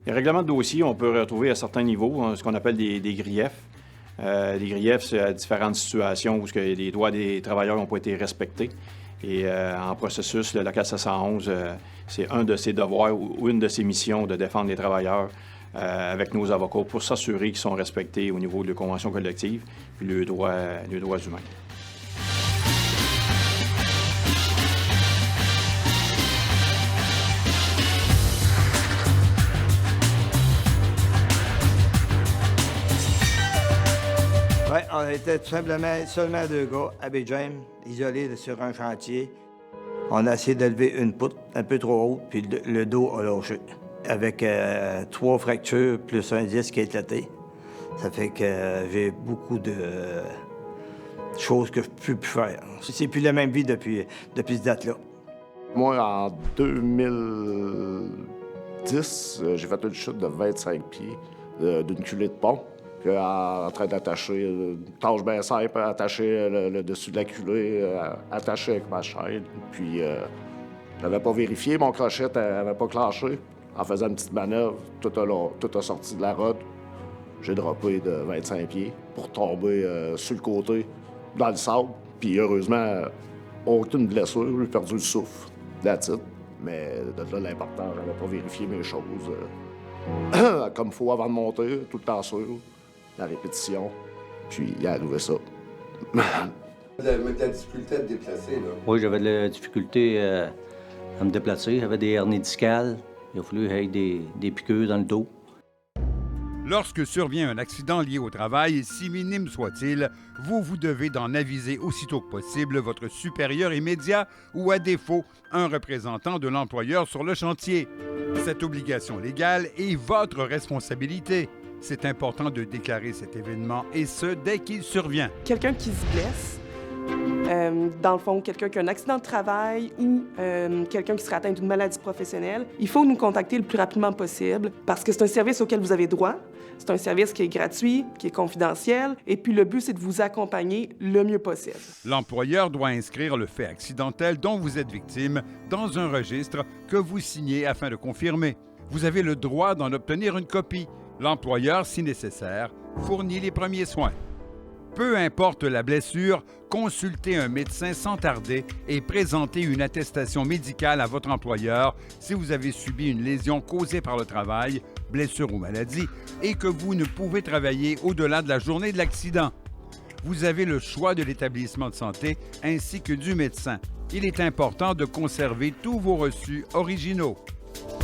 Les règlements de dossier, on peut retrouver à certains niveaux ce qu'on appelle des griefs. Les griefs, c'est à différentes situations où les droits des travailleurs n'ont pas été respectés. Et en processus, le local 711, c'est un de ses devoirs ou une de ses missions de défendre les travailleurs avec nos avocats pour s'assurer qu'ils sont respectés au niveau de la convention collective et les droits humains. Oui, on était tout simplement seulement 2 gars, Abbé James, isolés sur un chantier. On a essayé de lever une poutre un peu trop haute, puis le dos a lâché. Avec 3 fractures plus un disque qui est éclaté. Ça fait que j'ai beaucoup de choses que je ne peux plus faire. C'est plus la même vie depuis cette date-là. Moi, en 2010, j'ai fait une chute de 25 pieds d'une culée de pont. En train d'attacher une tâche bien simple, attacher le dessus de la culée, attacher avec ma chaîne. Puis, j'avais pas vérifié, mon crochet n'avait pas clenché. En faisant une petite manœuvre, tout a sorti de la route. J'ai droppé de 25 pieds pour tomber sur le côté, dans le sable. Puis, heureusement, aucune blessure, j'ai perdu le souffle, that's it. Mais de là, l'important, j'avais pas vérifié mes choses comme il faut avant de monter, tout le temps sûr. La répétition, puis il a arrivé ça. Vous avez de la difficulté à te déplacer, là? Oui, j'avais de la difficulté à me déplacer. J'avais des hernies discales. Il a fallu qu'il y ait des piqûres dans le dos. Lorsque survient un accident lié au travail, si minime soit-il, vous devez d'en aviser aussitôt que possible votre supérieur immédiat ou, à défaut, un représentant de l'employeur sur le chantier. Cette obligation légale est votre responsabilité. C'est important de déclarer cet événement, et ce, dès qu'il survient. Quelqu'un qui se blesse, dans le fond, quelqu'un qui a un accident de travail ou quelqu'un qui serait atteint d'une maladie professionnelle, il faut nous contacter le plus rapidement possible parce que c'est un service auquel vous avez droit. C'est un service qui est gratuit, qui est confidentiel, et puis le but, c'est de vous accompagner le mieux possible. L'employeur doit inscrire le fait accidentel dont vous êtes victime dans un registre que vous signez afin de confirmer. Vous avez le droit d'en obtenir une copie. L'employeur, si nécessaire, fournit les premiers soins. Peu importe la blessure, consultez un médecin sans tarder et présentez une attestation médicale à votre employeur si vous avez subi une lésion causée par le travail, blessure ou maladie, et que vous ne pouvez travailler au-delà de la journée de l'accident. Vous avez le choix de l'établissement de santé ainsi que du médecin. Il est important de conserver tous vos reçus originaux.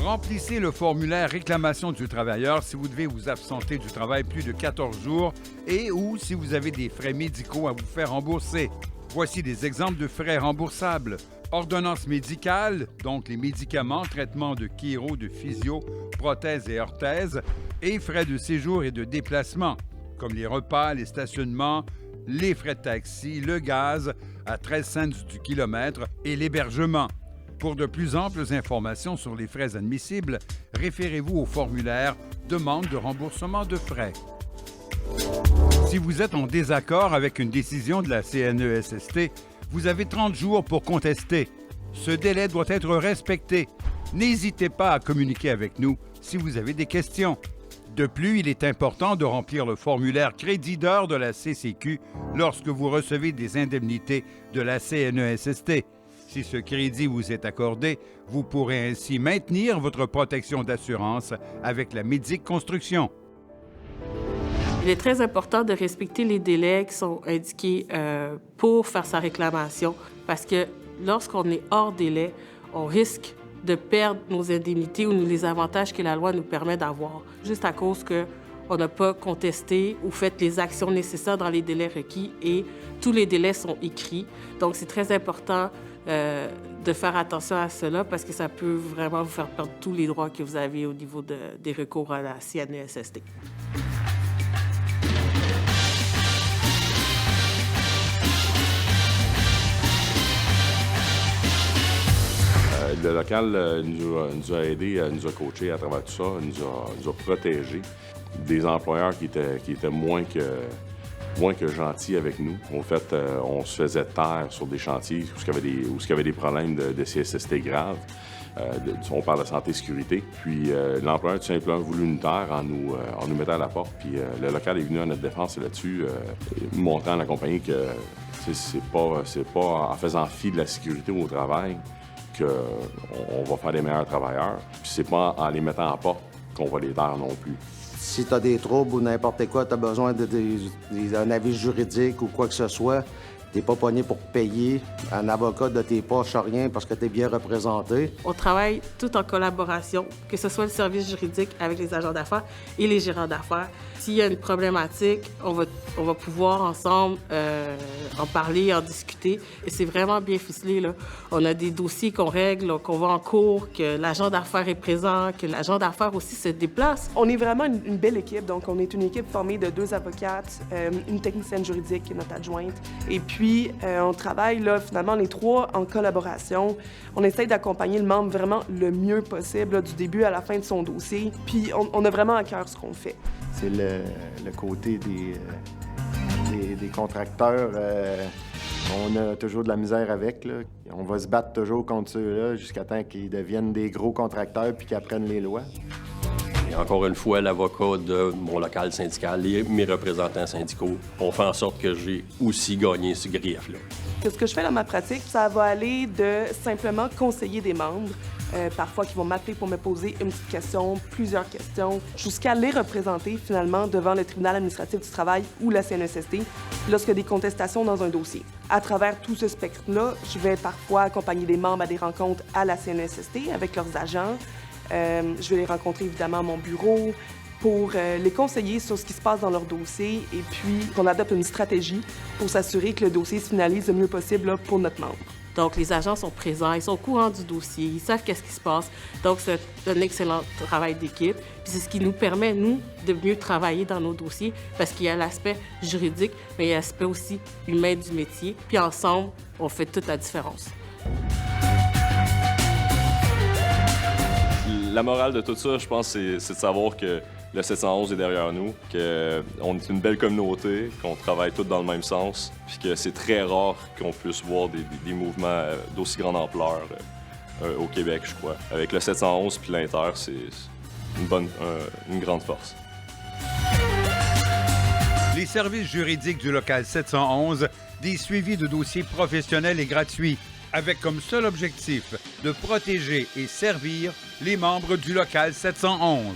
Remplissez le formulaire réclamation du travailleur si vous devez vous absenter du travail plus de 14 jours et ou si vous avez des frais médicaux à vous faire rembourser. Voici des exemples de frais remboursables. Ordonnance médicale, donc les médicaments, traitements de chiro, de physio, prothèses et orthèses, et frais de séjour et de déplacement, comme les repas, les stationnements, les frais de taxi, le gaz à 13 cents du kilomètre et l'hébergement. Pour de plus amples informations sur les frais admissibles, référez-vous au formulaire « Demande de remboursement de frais ». Si vous êtes en désaccord avec une décision de la CNESST, vous avez 30 jours pour contester. Ce délai doit être respecté. N'hésitez pas à communiquer avec nous si vous avez des questions. De plus, il est important de remplir le formulaire crédit d'heures de la CCQ lorsque vous recevez des indemnités de la CNESST. Si ce crédit vous est accordé, vous pourrez ainsi maintenir votre protection d'assurance avec la Médic Construction. Il est très important de respecter les délais qui sont indiqués pour faire sa réclamation parce que lorsqu'on est hors délai, on risque de perdre nos indemnités ou les avantages que la loi nous permet d'avoir, juste à cause qu'on n'a pas contesté ou fait les actions nécessaires dans les délais requis et tous les délais sont écrits. Donc, c'est très important de faire attention à cela parce que ça peut vraiment vous faire perdre tous les droits que vous avez au niveau des recours à la CNESST. Le local nous a aidés, nous a coachés à travers tout ça, nous a protégés des employeurs qui étaient moins que gentils avec nous. En fait, on se faisait taire sur des chantiers où il y avait des problèmes de CSST graves. On parle de santé-sécurité. Puis l'employeur a tout simplement voulu nous taire en nous mettant à la porte. Puis le local est venu à notre défense là-dessus, montrant à la compagnie que c'est pas en faisant fi de la sécurité au travail qu'on va faire des meilleurs travailleurs. Puis c'est pas en les mettant à la porte qu'on va les taire non plus. Si tu as des troubles ou n'importe quoi, tu as besoin d'un avis juridique ou quoi que ce soit, tu n'es pas pogné pour payer un avocat de tes poches, rien, parce que tu es bien représenté. On travaille tout en collaboration, que ce soit le service juridique avec les agents d'affaires et les gérants d'affaires. S'il y a une problématique, on va pouvoir ensemble en parler, en discuter. Et c'est vraiment bien ficelé, là. On a des dossiers qu'on règle, qu'on va en cours, que l'agent d'affaires est présent, que l'agent d'affaires aussi se déplace. On est vraiment une belle équipe. Donc, on est une équipe formée de 2 avocates, une technicienne juridique qui est notre adjointe. Et puis, on travaille, là, finalement, les 3 en collaboration. On essaie d'accompagner le membre vraiment le mieux possible, là, du début à la fin de son dossier. Puis, on a vraiment à cœur ce qu'on fait. C'est le côté des contracteurs. On a toujours de la misère avec, là. On va se battre toujours contre ceux-là jusqu'à temps qu'ils deviennent des gros contracteurs puis qu'ils apprennent les lois. Et encore une fois, l'avocat de mon local syndical et mes représentants syndicaux ont fait en sorte que j'ai aussi gagné ce grief-là. Ce que je fais dans ma pratique, ça va aller de simplement conseiller des membres, parfois qui vont m'appeler pour me poser une petite question, plusieurs questions, jusqu'à les représenter finalement devant le tribunal administratif du travail ou la CNESST lorsqu'il y a des contestations dans un dossier. À travers tout ce spectre-là, je vais parfois accompagner des membres à des rencontres à la CNESST avec leurs agents. Je vais les rencontrer évidemment à mon bureau pour les conseiller sur ce qui se passe dans leur dossier et puis qu'on adopte une stratégie pour s'assurer que le dossier se finalise le mieux possible là, pour notre membre. Donc, les agents sont présents, ils sont au courant du dossier, ils savent qu'est-ce qui se passe. Donc, c'est un excellent travail d'équipe. Puis c'est ce qui nous permet, nous, de mieux travailler dans nos dossiers parce qu'il y a l'aspect juridique, mais il y a l'aspect aussi humain du métier. Puis ensemble, on fait toute la différence. La morale de tout ça, je pense, c'est de savoir que le 711 est derrière nous, qu'on est une belle communauté, qu'on travaille tous dans le même sens, puis que c'est très rare qu'on puisse voir des mouvements d'aussi grande ampleur au Québec, je crois. Avec le 711 puis l'Inter, c'est une grande force. Les services juridiques du local 711, des suivis de dossiers professionnels et gratuits, avec comme seul objectif de protéger et servir les membres du local 711.